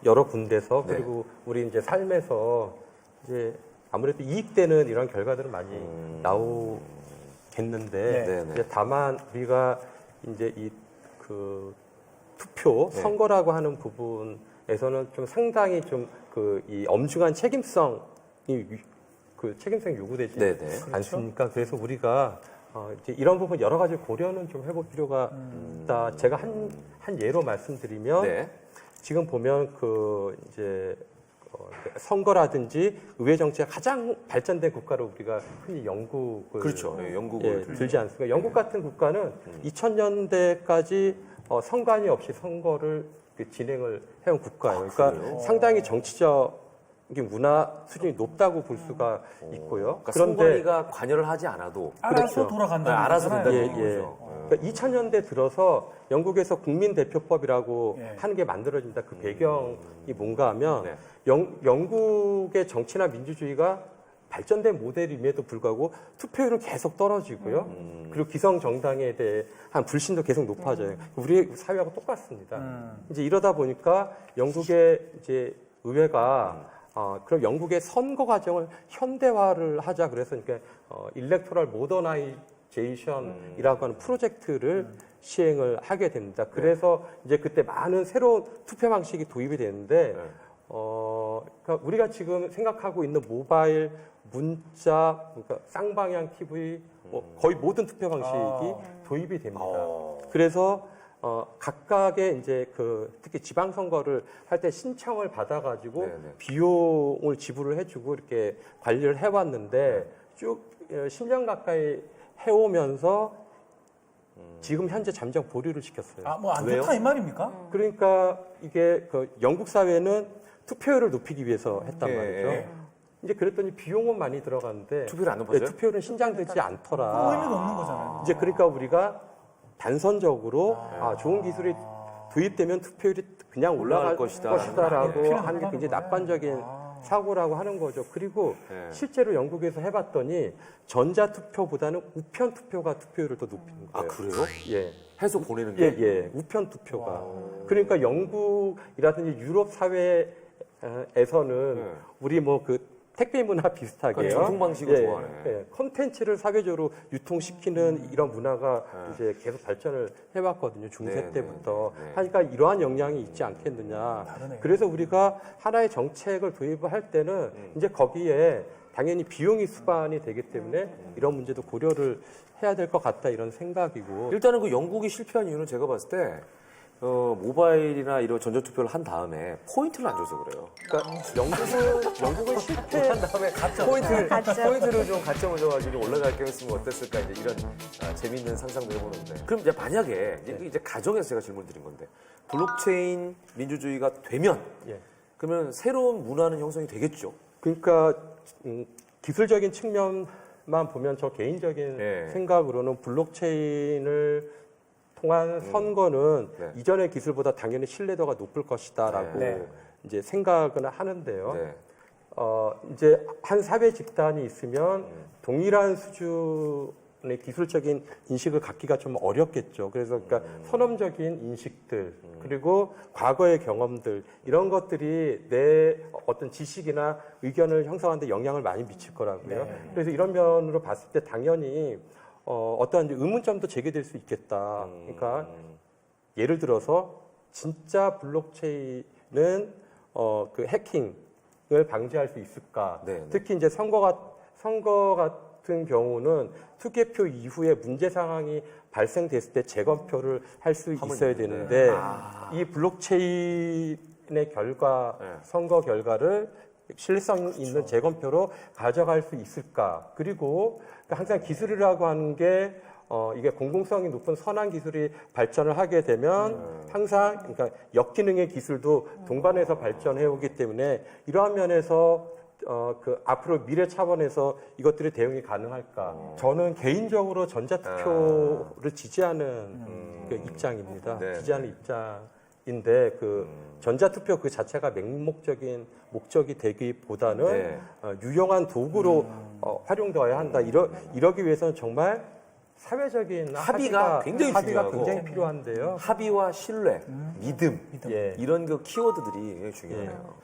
여러 군데서 네. 그리고 우리 이제 삶에서 이제 아무래도 이익되는 이런 결과들은 많이 나오겠는데 네, 네. 이제 다만 우리가 이제 이 그 투표 네. 선거라고 하는 부분에서는 좀 상당히 좀 그 이 엄중한 책임성이 그 책임성이 요구되지 네, 네. 않습니까? 그래서 우리가 이제 이런 부분 여러 가지 고려는 좀 해볼 필요가 있다. 제가 한 예로 말씀드리면 네. 지금 보면 그 이제 선거라든지 의회 정치가 가장 발전된 국가로 우리가 흔히 영국을 그렇죠. 네, 영국을 들지 않습니까? 영국 같은 국가는 2000년대까지 선관위 없이 선거를 진행을 해온 국가예요. 그러니까 그래요? 상당히 정치적인 문화 수준이 높다고 볼 수가 있고요. 그러니까 선관위가 관여를 하지 않아도 알아서 그렇죠. 돌아간다. 알아서 된다는 예, 얘기죠. 예. 그러니까 2000년대 들어서 영국에서 국민대표법이라고 예. 하는 게 만들어진다. 그 배경이 뭔가 하면 네. 영국의 정치나 민주주의가 발전된 모델임에도 불구하고 투표율은 계속 떨어지고요. 그리고 기성 정당에 대한 불신도 계속 높아져요. 우리 사회하고 똑같습니다. 이제 이러다 보니까 영국의 이제 의회가 그럼 영국의 선거 과정을 현대화를 하자 그래서 그러니까 일렉토럴 모더나이제이션이라고 하는 프로젝트를 시행을 하게 됩니다. 그래서 이제 그때 많은 새로운 투표 방식이 도입이 되는데 그러니까 우리가 지금 생각하고 있는 모바일, 문자, 그러니까 쌍방향 TV, 뭐 거의 모든 투표 방식이 도입이 됩니다. 그래서 각각의 이제 그 특히 지방선거를 할 때 신청을 받아가지고 네네. 비용을 지불을 해주고 이렇게 관리를 해왔는데 쭉 10년 가까이 해오면서 지금 현재 잠정 보류를 시켰어요. 뭐 안 왜요? 좋다 이 말입니까? 그러니까 이게 그 영국 사회는 투표율을 높이기 위해서 했단 예, 말이죠. 예. 이제 그랬더니 비용은 많이 들어가는데 투표를 안 높아져요? 투표율은 신장되지 않더라. 의미가 없는 거잖아요. 이제 그러니까 우리가 단선적으로 좋은 기술이 도입되면 투표율이 그냥 올라갈 것이다. 것이다라고 예. 하는 게 굉장히 납관적인 사고라고 하는 거죠. 그리고 예. 실제로 영국에서 해봤더니 전자투표보다는 우편투표가 투표율을 더 높이는 아, 거예요. 그래요? 예. 해서 보내는 게? 예. 우편투표가. 그러니까 영국이라든지 유럽 사회에서는 네. 우리 뭐 그 택배 문화 비슷하게요. 그러니까 전통 방식을 좋아하네. 콘텐츠를 사회적으로 유통시키는 이런 문화가 이제 계속 발전을 해왔거든요. 중세 네, 때부터. 네, 네. 하니까 이러한 영향이 있지 않겠느냐. 다르네요. 그래서 우리가 하나의 정책을 도입을 할 때는 이제 거기에 당연히 비용이 수반이 되기 때문에 이런 문제도 고려를 해야 될 것 같다 이런 생각이고. 일단은 그 영국이 실패한 이유는 제가 봤을 때 모바일이나 이런 전자투표를 한 다음에 포인트를 안 줘서 그래요. 그러니까 영국은 실패한 다음에 포인트를 좀 가점을 줘가지고 올라갈게 했으면 어땠을까 이제 이런 재미있는 상상도 해보는데. 그럼 이제 만약에 이제 가정에서 제가 질문 드린 건데 블록체인 민주주의가 되면 예. 그러면 새로운 문화는 형성이 되겠죠. 그러니까 기술적인 측면만 보면 저 개인적인 네. 생각으로는 블록체인을 통한 선거는 네. 이전의 기술보다 당연히 신뢰도가 높을 것이다라고 네. 이제 생각은 하는데요. 네. 이제 한 사회 집단이 있으면 동일한 기술적인 인식을 갖기가 좀 어렵겠죠. 그래서 그러니까 선험적인 인식들 그리고 과거의 경험들 이런 것들이 내 어떤 지식이나 의견을 형성하는 데 영향을 많이 미칠 거라고요. 그래서 이런 면으로 봤을 때 당연히 어떠한 의문점도 제기될 수 있겠다. 그러니까 예를 들어서 진짜 블록체인은 그 해킹을 방지할 수 있을까? 네, 네. 특히 이제 선거 같은 경우는 투개표 이후에 문제 상황이 발생됐을 때 재검표를 할 수 있어야 되는데 이 블록체인의 결과, 선거 결과를 신뢰성 있는 재검표로 가져갈 수 있을까? 그리고 항상 기술이라고 하는 게 이게 공공성이 높은 선한 기술이 발전을 하게 되면 항상 그러니까 역기능의 기술도 동반해서 발전해 오기 때문에 이러한 면에서 그 앞으로 미래 차원에서 이것들이 대응이 가능할까? 저는 개인적으로 전자투표를 지지하는 그 입장입니다. 네. 지지하는 입장인데 그 전자투표 그 자체가 맹목적인 목적이 되기보다는 네. 유용한 도구로 활용되어야 한다. 이러기 위해서는 정말 사회적인 합의가 굉장히 합의가 중요하고. 굉장히 필요한데요. 합의와 신뢰, 믿음, 예. 이런 그 키워드들이 굉장히 중요해요.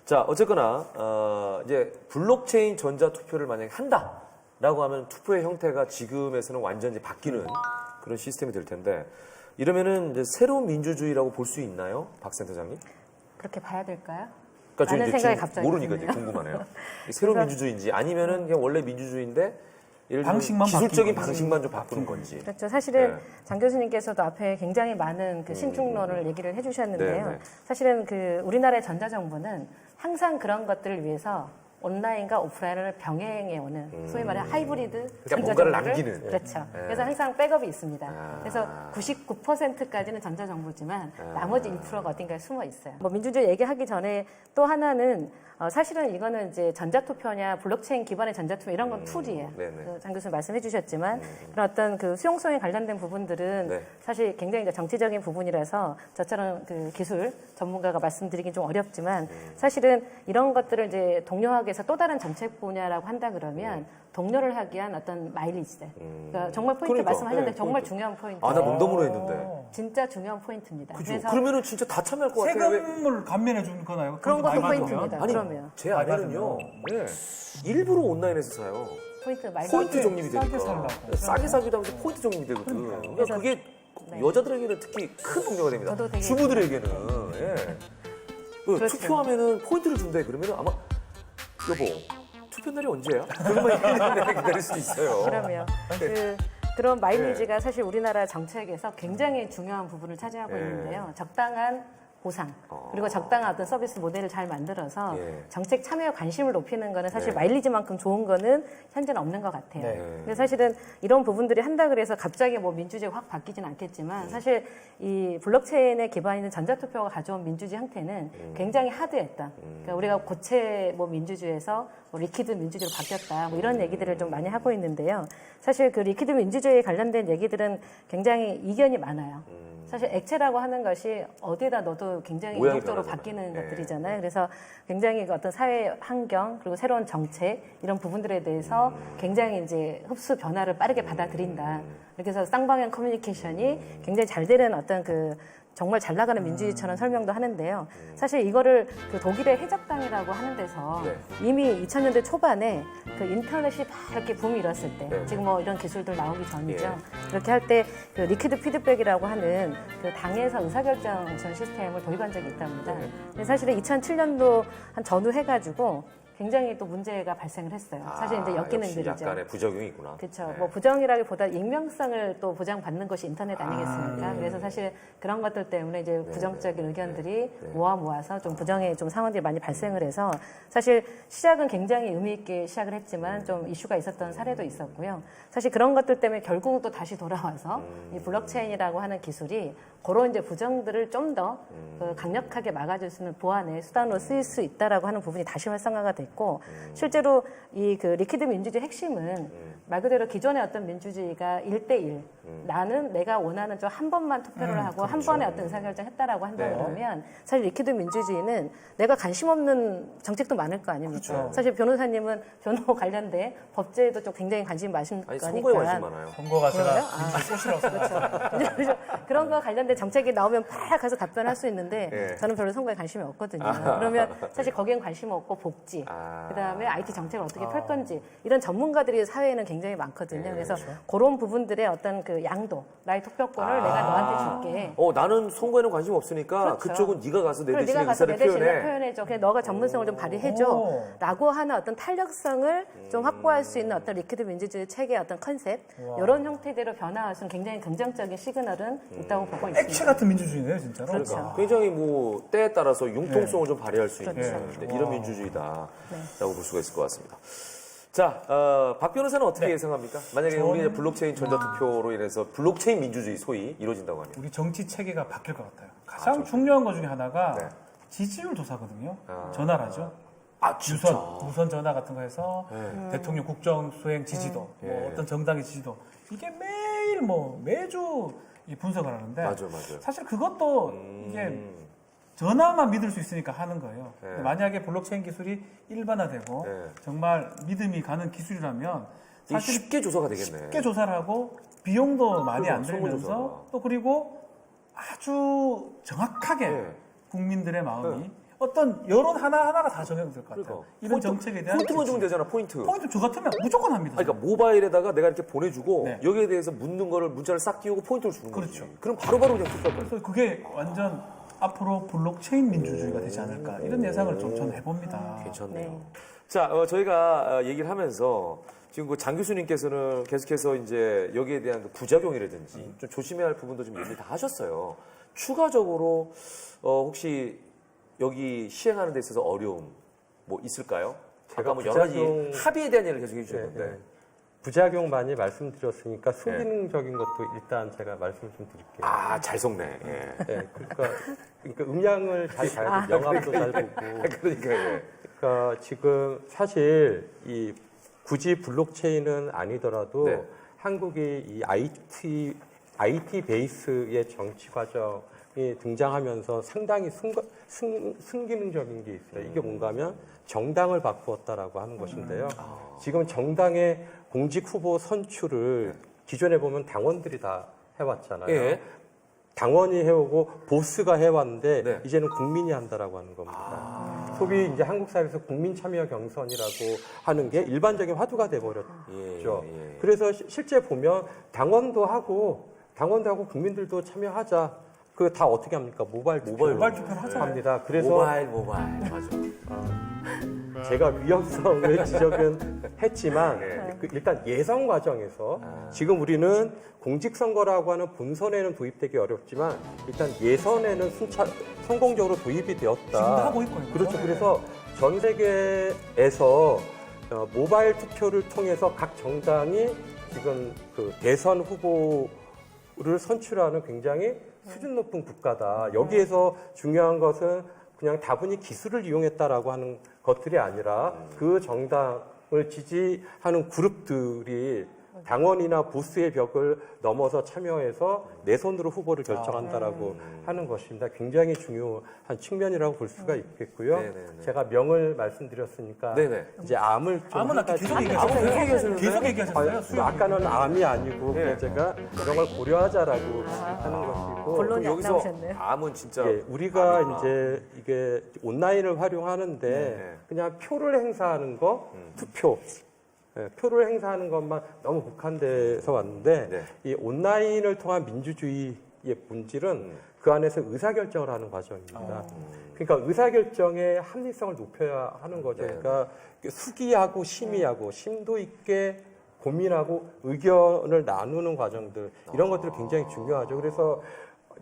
자, 어쨌거나 이제 블록체인 전자 투표를 만약에 한다라고 하면 투표의 형태가 지금에서는 완전히 바뀌는 그런 시스템이 될 텐데 이러면은 이제 새로운 민주주의라고 볼 수 있나요, 박 센터장님? 그렇게 봐야 될까요? 그러니까 저는 라는 이제 생각이 지금 갑자기 모르니까 이제 드네요. 궁금하네요. 새로운 그래서- 민주주의인지 아니면은 그냥 원래 민주주의인데 예를 들면 방식만 기술적인 바뀌는 방식만 좀 바꾸는 건지. 그렇죠. 사실은 네. 장 교수님께서도 앞에 굉장히 많은 그 신중론을 얘기를 해주셨는데요. 네, 네. 사실은 그 우리나라의 전자정부는 항상 그런 것들을 위해서 온라인과 오프라인을 병행해 오는 소위 말해 하이브리드 그러니까 뭔가를 전자정부를 남기는. 그렇죠. 네. 그래서 항상 백업이 있습니다. 아. 그래서 99%까지는 전자정부지만 나머지 1%가 어딘가에 숨어 있어요. 뭐 민주주의 얘기하기 전에 또 하나는 사실은 이거는 이제 전자투표냐 블록체인 기반의 전자투표 이런 건 툴이에요. 네네. 그 장 교수님 말씀해 주셨지만 그런 어떤 그 수용성에 관련된 부분들은 네. 사실 굉장히 이제 정치적인 부분이라서 저처럼 그 기술 전문가가 말씀드리긴 좀 어렵지만 사실은 이런 것들을 이제 동료하기 위해서 또 다른 정책 분야라고 한다 그러면 동료를 하기 위한 어떤 마일리지들. 그러니까 정말 포인트 그러니까, 말씀하셨는데 네, 정말 중요한 포인트. 아, 나 농담으로 했는데. 진짜 중요한 포인트입니다. 그죠? 그래서 그러면은 진짜 다 참여할 것 같아요. 왜- 세금을 감면해 주는 거나요? 그런 것도 많이 포인트입니다. 아니, 그러면 제 아내는요, 네, 일부러 온라인에서 사요. 포인트 마일리지. 포인트 적립이 싸게 되니까. 살라고. 싸게 사기도 하면서 포인트 적립이 되거든. 그러니까 그래서- 그게 네. 여자들에게는 특히 큰 동료가 됩니다. 저도 되게- 주부들에게는. 예. 그 그렇죠. 투표하면은 포인트를 준다 그러면은 아마 여보 투표 날이 언제야? 그러면 1년 내내 기다릴 수도 있어요. 그러면 그런 마일리지가 사실 우리나라 정책에서 굉장히 중요한 부분을 차지하고 네. 있는데요. 적당한 보상 그리고 적당한 어떤 서비스 모델을 잘 만들어서 예. 정책 참여 관심을 높이는 거는 사실 네. 마일리지만큼 좋은 거는 현재는 없는 것 같아요. 네. 근데 사실은 이런 부분들이 한다 그래서 갑자기 뭐 민주주의가 확 바뀌지는 않겠지만 사실 이 블록체인에 기반 있는 전자투표가 가져온 민주주의 형태는 굉장히 하드했다. 그러니까 우리가 고체 뭐 민주주의에서 뭐 리퀴드 민주주의로 바뀌었다. 뭐 이런 얘기들을 좀 많이 하고 있는데요. 사실 그 리퀴드 민주주의에 관련된 얘기들은 굉장히 이견이 많아요. 사실 액체라고 하는 것이 어디에다 넣어도 굉장히 모양이 이국적으로 변하잖아요. 바뀌는 네. 것들이잖아요. 그래서 굉장히 그 어떤 사회 환경 그리고 새로운 정책 이런 부분들에 대해서 굉장히 이제 흡수 변화를 빠르게 받아들인다. 이렇게 해서 쌍방향 커뮤니케이션이 굉장히 잘 되는 어떤 그 정말 잘 나가는 민주주의처럼 설명도 하는데요. 사실 이거를 그 독일의 해적당이라고 하는 데서 네. 이미 2000년대 초반에 그 인터넷이 막 이렇게 붐이 일었을 때 네. 지금 뭐 이런 기술들 나오기 전이죠. 예. 이렇게 할 때 그 리퀴드 피드백이라고 하는 그 당에서 의사결정 전 시스템을 도입한 적이 있답니다. 네. 근데 사실은 2007년도 한 전후 해가지고 굉장히 또 문제가 발생을 했어요. 사실 이제 역시 엮이는들이죠. 약간의 부작용이 있구나. 그렇죠. 네. 뭐 부정이라기보다 익명성을 또 보장받는 것이 인터넷 아니겠습니까? 그래서 사실 그런 것들 때문에 이제 부정적인 의견들이 모아서 좀 부정의 좀 상황들이 많이 발생을 해서 사실 시작은 굉장히 의미 있게 시작을 했지만 좀 이슈가 있었던 사례도 있었고요. 사실 그런 것들 때문에 결국은 또 다시 돌아와서 이 블록체인이라고 하는 기술이 그런 이제 부정들을 좀 더 강력하게 막아줄 수 있는 보완의 수단으로 쓰일 수 있다라고 하는 부분이 다시 활성화가 됐고 실제로 이 그 리퀴드 민주주의 핵심은 말 그대로 기존의 어떤 민주주의가 1대1 나는 내가 원하는 쪽 한 번만 투표를 하고 한 번에 어떤 의사결정했다라고 한다 그러면 사실 리퀴드 민주주의는 내가 관심 없는 정책도 많을 거 아닙니까? 사실 변호사님은 변호 관련된 법제에도 좀 굉장히 관심이 많으신 아니, 거니까. 선거에 관심 많아요. 선거가 제가 그래요? 민주주의 꽃이라고 생각합니다. 그렇죠. 그런 거 관련된 정책이 나오면 팍 가서 답변할 수 있는데 예. 저는 별로 선거에 관심이 없거든요. 그러면 사실 거기엔 관심 없고 복지, 그다음에 IT 정책을 어떻게 펼 건지 이런 전문가들이 사회에는 굉장히 많거든요. 그래서 그런 부분들의 어떤 그 양도, 나의 투표권을 내가 너한테 줄게. 나는 선거에는 관심 없으니까 그렇죠. 그쪽은 네가 가서 내 그럼 대신에 네가 가서 의사를 내 대신에 표현해. 표현해줘. 그래 너가 전문성을 좀 발휘해줘. 라고 하는 어떤 탄력성을 좀 확보할 수 있는 어떤 리퀴드 민주주의 체계의 어떤 컨셉 이런 형태대로 변화할 수 있는 굉장히 긍정적인 시그널은 있다고 보고 있습니다. 액체 같은 민주주의네요, 진짜로. 그렇죠. 굉장히 뭐 때에 따라서 융통성을 좀 발휘할 수 있는 그렇죠. 네, 이런 민주주의다라고 볼 수가 있을 것 같습니다. 자, 박 변호사는 어떻게 예상합니까? 만약에 우리 이제 블록체인 전자투표로 인해서 블록체인 민주주의 소위 이루어진다고 하면 우리 정치 체계가 바뀔 것 같아요. 가장 중요한 것 중에 하나가 네. 지지율 조사거든요. 전화라죠. 진짜. 무선 전화 같은 거 해서 대통령 국정 수행 지지도, 예. 뭐 어떤 정당의 지지도 이게 매일 뭐 매주 이 분석을 하는데 맞아. 사실 그것도 이게 전화만 믿을 수 있으니까 하는 거예요. 네. 근데 만약에 블록체인 기술이 일반화되고 네. 정말 믿음이 가는 기술이라면 이게 사실 쉽게 조사가 되겠네. 쉽게 조사를 하고 비용도 많이 안 소문 들면서 조사가. 또 그리고 아주 정확하게 네. 국민들의 마음이 어떤 여론 하나하나가 다 정해질 것 같아요. 그러니까. 이런 정책에 대한 포인트만 주면 지지. 되잖아, 포인트. 포인트 저 같으면 무조건 합니다. 그러니까 모바일에다가 내가 이렇게 보내주고 네. 여기에 대해서 묻는 거를 문자를 싹 띄우고 포인트를 주는 그렇죠. 거지. 그럼 바로바로 그냥 투표할 거야. 그래서 그게 완전 앞으로 블록체인 민주주의가 되지 않을까 이런 예상을 좀 저는 해봅니다. 괜찮네요. 네. 자, 저희가 얘기를 하면서 지금 그 장 교수님께서는 계속해서 이제 여기에 대한 그 부작용이라든지 좀 조심해야 할 부분도 좀 얘기를 다 하셨어요. 추가적으로 혹시 여기 시행하는 데 있어서 어려움 뭐 있을까요? 아까 뭐 여러 가지 합의에 대한 얘기를 계속 해주셨는데. 네. 부작용 많이 말씀드렸으니까 순기능적인 것도 일단 제가 말씀을 좀 드릴게요. 아, 잘 속네. 예. 네, 그러니까 음량을 잘 봐야 돼요. 영합도 잘 보고. 그러니까 예. 그러니까 지금 사실 이 굳이 블록체인은 아니더라도 네. 한국이 이 IT 베이스의 정치 과정이 등장하면서 상당히 순기능적인 게 있어요. 이게 뭔가 하면 정당을 바꾸었다라고 하는 것인데요. 지금 정당의 공직 후보 선출을 기존에 보면 당원들이 다 해왔잖아요. 예. 당원이 해오고 보스가 해왔는데 네. 이제는 국민이 한다라고 하는 겁니다. 소위 이제 한국 사회에서 국민 참여 경선이라고 하는 게 일반적인 화두가 돼버렸죠. 예. 그래서 실제 보면 당원도 하고 국민들도 참여하자. 그 다 어떻게 합니까? 모바일 투표를 투표를 하잖아요. 합니다. 그래서 모바일 맞아. 제가 위험성을 지적은 했지만 일단 예선 과정에서 지금 우리는 공직선거라고 하는 본선에는 도입되기 어렵지만 일단 예선에는 성공적으로 도입이 되었다. 지금도 하고 있고요. 그렇죠. 그래서 전 세계에서 모바일 투표를 통해서 각 정당이 지금 그 대선 후보를 선출하는 굉장히 수준 높은 국가다. 여기에서 중요한 것은 그냥 다분히 기술을 이용했다라고 하는 것들이 아니라 그 정당을 지지하는 그룹들이 당원이나 보스의 벽을 넘어서 참여해서 내 손으로 후보를 결정한다라고 하는 것입니다. 굉장히 중요한 측면이라고 볼 수가 있겠고요. 네네네. 제가 명을 말씀드렸으니까 네네. 이제 암을 좀 아무나 계속 계속 얘기하시는데? 계속 얘기하셨어요. 아까는 암이 아니고 네. 제가 이런 걸 고려하자라고 하는 것이고 본론이 그럼 안 여기서 나오셨네요. 암은 진짜 예, 우리가 암이구나. 이제 이게 온라인을 활용하는데 네. 그냥 표를 행사하는 거, 투표. 예, 표를 행사하는 것만 너무 국한돼서 왔는데 네. 이 온라인을 통한 민주주의의 본질은 그 안에서 의사결정을 하는 과정입니다. 그러니까 의사결정의 합리성을 높여야 하는 거죠. 네. 그러니까 수기하고 심의하고 심도 있게 고민하고 의견을 나누는 과정들 이런 것들이 굉장히 중요하죠. 그래서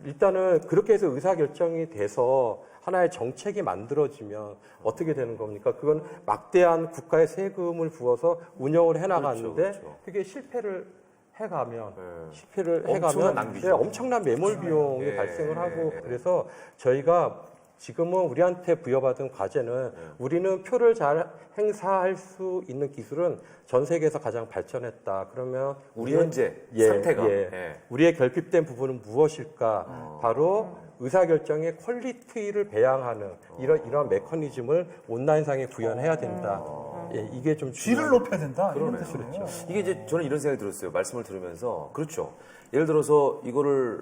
일단은 그렇게 해서 의사결정이 돼서 하나의 정책이 만들어지면 어떻게 되는 겁니까? 그건 막대한 국가의 세금을 부어서 운영을 해나가는데 그렇죠. 그게 실패를 해가면 엄청난 낭비죠. 엄청난 매몰 비용이 예. 발생을 하고 예. 그래서 저희가 지금은 우리한테 부여받은 과제는 우리는 표를 잘 행사할 수 있는 기술은 전 세계에서 가장 발전했다. 그러면 우리 현재 상태가 우리의 결핍된 부분은 무엇일까? 바로 의사결정의 퀄리티를 배양하는 이런 메커니즘을 온라인상에 구현해야 된다. 이게 좀 질을 높여야 된다. 이런 그러네요. 뜻이네요. 이게 이제 저는 이런 생각이 들었어요. 말씀을 들으면서. 그렇죠. 예를 들어서 이거를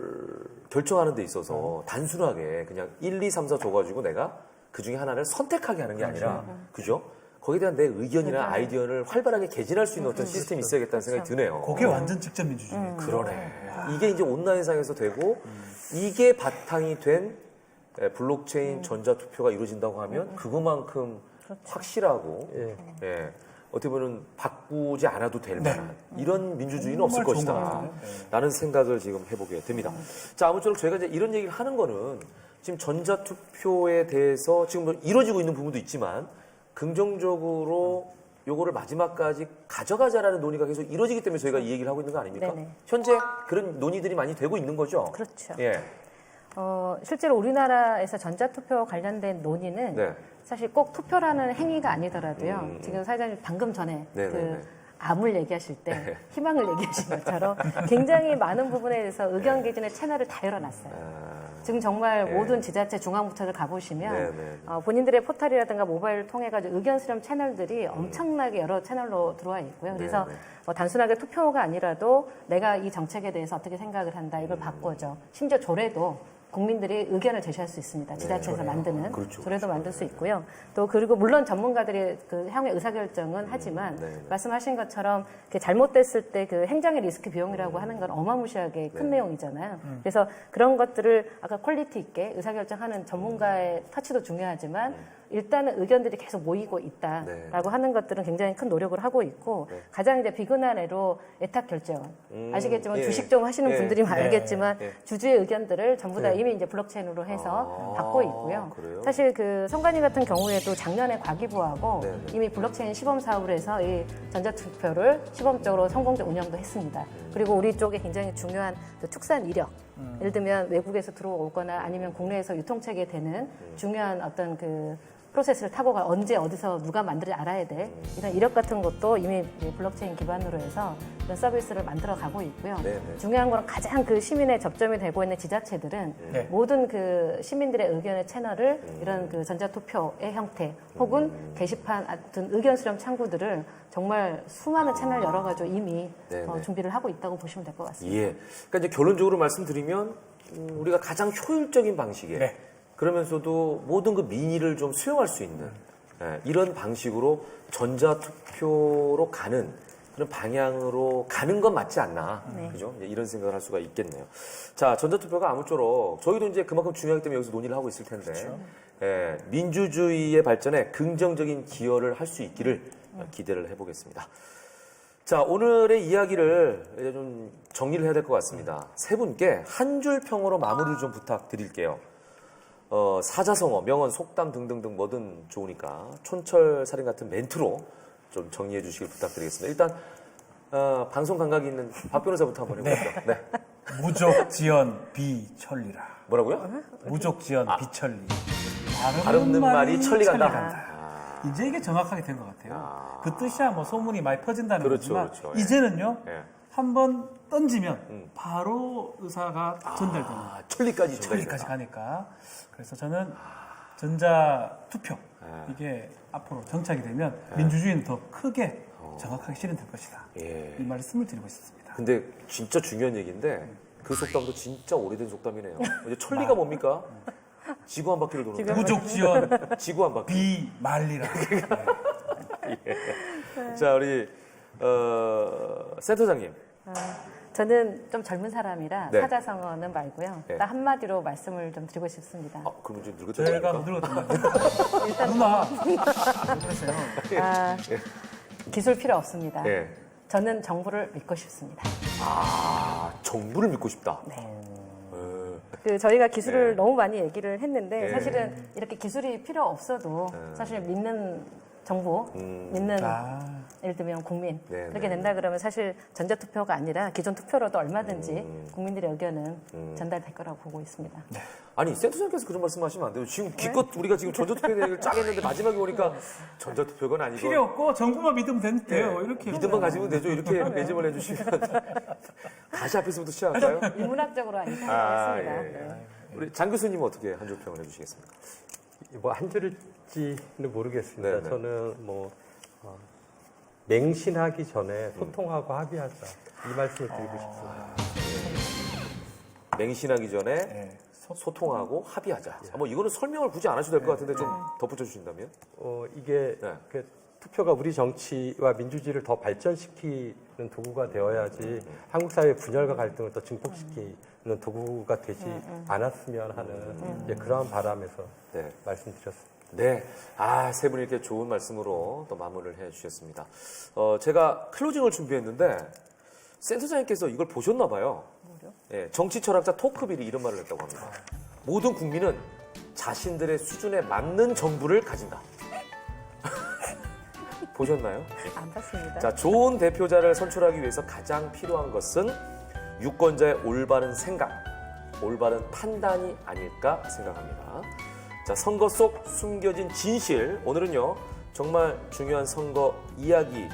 결정하는 데 있어서 단순하게 그냥 1, 2, 3, 4 줘가지고 내가 그 중에 하나를 선택하게 하는 게 아니라, 그죠? 거기에 대한 내 의견이나 아이디어를 활발하게 개진할 수 있는 어떤 시스템이 있어야겠다는 생각이 드네요. 그게 완전 직접 민주주의. 그러네. 이게 이제 온라인상에서 되고, 이게 바탕이 된 블록체인 전자투표가 이루어진다고 하면 그것만큼 확실하고, 어떻게 보면 바꾸지 않아도 될 만한 이런 민주주의는 없을 정말 좋은 것 것이다. 같아요. 라는 생각을 지금 해보게 됩니다. 자, 아무쪼록 저희가 이제 이런 얘기를 하는 거는 지금 전자투표에 대해서 지금 뭐 이루어지고 있는 부분도 있지만 긍정적으로 요거를 마지막까지 가져가자라는 논의가 계속 이루어지기 때문에 저희가 이 얘기를 하고 있는 거 아닙니까? 네네. 현재 그런 논의들이 많이 되고 있는 거죠? 그렇죠. 예. 실제로 우리나라에서 전자투표 관련된 논의는 네. 사실 꼭 투표라는 행위가 아니더라도요. 지금 사회자님 방금 전에 네네네. 암을 얘기하실 때 희망을 얘기하신 것처럼 굉장히 많은 부분에 대해서 의견 개진의 채널을 다 열어놨어요. 지금 정말 모든 지자체 중앙부처들 가보시면 본인들의 포털이라든가 모바일을 통해 가지고 의견 수렴 채널들이 엄청나게 여러 채널로 들어와 있고요. 그래서 뭐 단순하게 투표가 아니라도 내가 이 정책에 대해서 어떻게 생각을 한다, 이걸 바꿔줘. 심지어 조례도 국민들이 의견을 제시할 수 있습니다. 지자체에서 만드는 조례도 만들 수 있고요. 또 그리고 물론 전문가들이 그 향후의 의사결정은 하지만 말씀하신 것처럼 그 잘못됐을 때 그 행정의 리스크 비용이라고 하는 건 어마무시하게 큰 내용이잖아요. 그래서 그런 것들을 아까 퀄리티 있게 의사결정하는 전문가의 터치도 중요하지만 일단은 의견들이 계속 모이고 있다라고 하는 것들은 굉장히 큰 노력을 하고 있고 가장 이제 비근한 애로 예탁 결제원 아시겠지만 주식 좀 하시는 분들이 알겠지만 주주의 의견들을 전부 다 이미 이제 블록체인으로 해서 받고 있고요. 그래요? 사실 그 성관이 같은 경우에도 작년에 과기부하고 이미 블록체인 시범 사업을 해서 이 전자투표를 시범적으로 성공적 운영도 했습니다. 그리고 우리 쪽에 굉장히 중요한 그 축산 이력, 예를 들면 외국에서 들어오거나 아니면 국내에서 유통체계 되는 중요한 어떤 그 프로세스를 타고 언제 어디서 누가 만들지 알아야 돼. 이런 이력 같은 것도 이미 블록체인 기반으로 해서 이런 서비스를 만들어 가고 있고요. 중요한 건 가장 그 시민의 접점이 되고 있는 지자체들은 모든 그 시민들의 의견의 채널을 이런 그 전자투표의 형태 혹은 게시판 같은 의견 수렴 창구들을 정말 수많은 채널 열어가지고 이미 준비를 하고 있다고 보시면 될 것 같습니다. 예. 그러니까 이제 결론적으로 말씀드리면 우리가 가장 효율적인 방식에 그러면서도 모든 그 민의를 좀 수용할 수 있는 이런 방식으로 전자투표로 가는 그런 방향으로 가는 건 맞지 않나. 그죠? 이제 이런 생각을 할 수가 있겠네요. 자, 전자투표가 아무쪼록 저희도 이제 그만큼 중요하기 때문에 여기서 논의를 하고 있을 텐데 민주주의의 발전에 긍정적인 기여를 할 수 있기를 기대를 해보겠습니다. 자, 오늘의 이야기를 이제 좀 정리를 해야 될 것 같습니다. 세 분께 한 줄 평으로 마무리를 좀 부탁드릴게요. 사자성어, 명언, 속담 등등등 뭐든 좋으니까 촌철살인 같은 멘트로 좀 정리해 주시길 부탁드리겠습니다. 일단 방송 감각이 있는 박 변호사부터 한번 해볼게요. 네. 무족지연 비천리라. 뭐라고요? 무족지연 비천리. 바르는 말이 천리 간다. 이제 이게 정확하게 된 것 같아요. 그 뜻이야 뭐 소문이 많이 퍼진다는 그렇죠, 거지만 그렇죠. 이제는요. 예. 한번 던지면 바로 의사가 전달되는 천리까지 천리까지 가니까 그래서 저는 전자 투표 이게 앞으로 정착이 되면 민주주의는 더 크게 정확하게 실현될 것이다. 이 말씀을 드리고 싶습니다. 근데 진짜 중요한 얘기인데 그 속담도 진짜 오래된 속담이네요. 이제 천리가 뭡니까? 지구 한 바퀴를 도는 거. 무족지연 지구 한 바퀴. 비말리라. 자, 우리 센터장님. 저는 좀 젊은 사람이라 네. 사자성어는 말고요. 딱 한마디로 말씀을 좀 드리고 싶습니다. 그러면 좀 늙었다. 제가 늙었단 말이에요. 누나. 그러세요. 기술 필요 없습니다. 예. 저는 정부를 믿고 싶습니다. 정부를 믿고 싶다. 그 저희가 기술을 너무 많이 얘기를 했는데 사실은 이렇게 기술이 필요 없어도 사실 믿는 정보 믿는 예를 들면 국민 네, 그렇게 네. 된다 그러면 사실 전자투표가 아니라 기존 투표로도 얼마든지 국민들의 의견은 전달될 거라고 보고 있습니다. 아니 센터장께서 그런 말씀하시면 안 돼요. 지금 기껏 우리가 지금 전자투표 얘기를 쫙 했는데 마지막에 오니까 전자투표가 아니고 필요 없고 정부만 믿으면 돼요. 이렇게 믿음만 가지면 되죠. 이렇게 매짐을 해주시면 다시 앞에서부터 시작할까요? 인문학적으로 하니까 있습니다. 예. 네. 우리 장 교수님은 어떻게 한 줄 평을 해주시겠습니까? 뭐 한 줄일지는 모르겠습니다. 네네. 저는 맹신하기 전에 소통하고 합의하자 이 말씀을 드리고 싶습니다. 맹신하기 전에 네. 소통하고 합의하자. 뭐 이거는 설명을 굳이 안 하셔도 될 것 같은데 좀 덧붙여 주신다면? 이게 네. 그 투표가 우리 정치와 민주주의를 더 발전시키는 도구가 되어야지 한국 사회의 분열과 갈등을 더 증폭시키는 도구가 되지 않았으면 하는 이제 그러한 바람에서 네. 말씀드렸습니다. 네. 세 분이 이렇게 좋은 말씀으로 또 마무리를 해 주셨습니다. 제가 클로징을 준비했는데 센터장님께서 이걸 보셨나 봐요. 예, 정치 철학자 토크빌이 이런 말을 했다고 합니다. 모든 국민은 자신들의 수준에 맞는 정부를 가진다. 보셨나요? 안 봤습니다. 자, 좋은 대표자를 선출하기 위해서 가장 필요한 것은 유권자의 올바른 생각, 올바른 판단이 아닐까 생각합니다. 자, 선거 속 숨겨진 진실. 오늘은요, 정말 중요한 선거 이야기,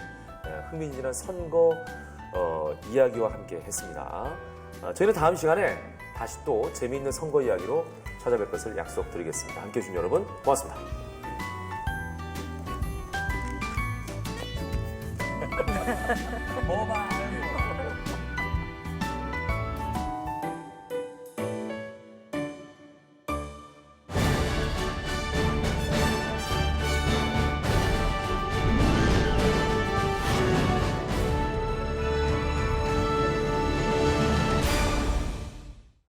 흥미진진한 선거 이야기와 함께 했습니다. 저희는 다음 시간에 다시 또 재미있는 선거 이야기로 찾아뵐 것을 약속드리겠습니다. 함께 해주신 여러분, 고맙습니다. 모바일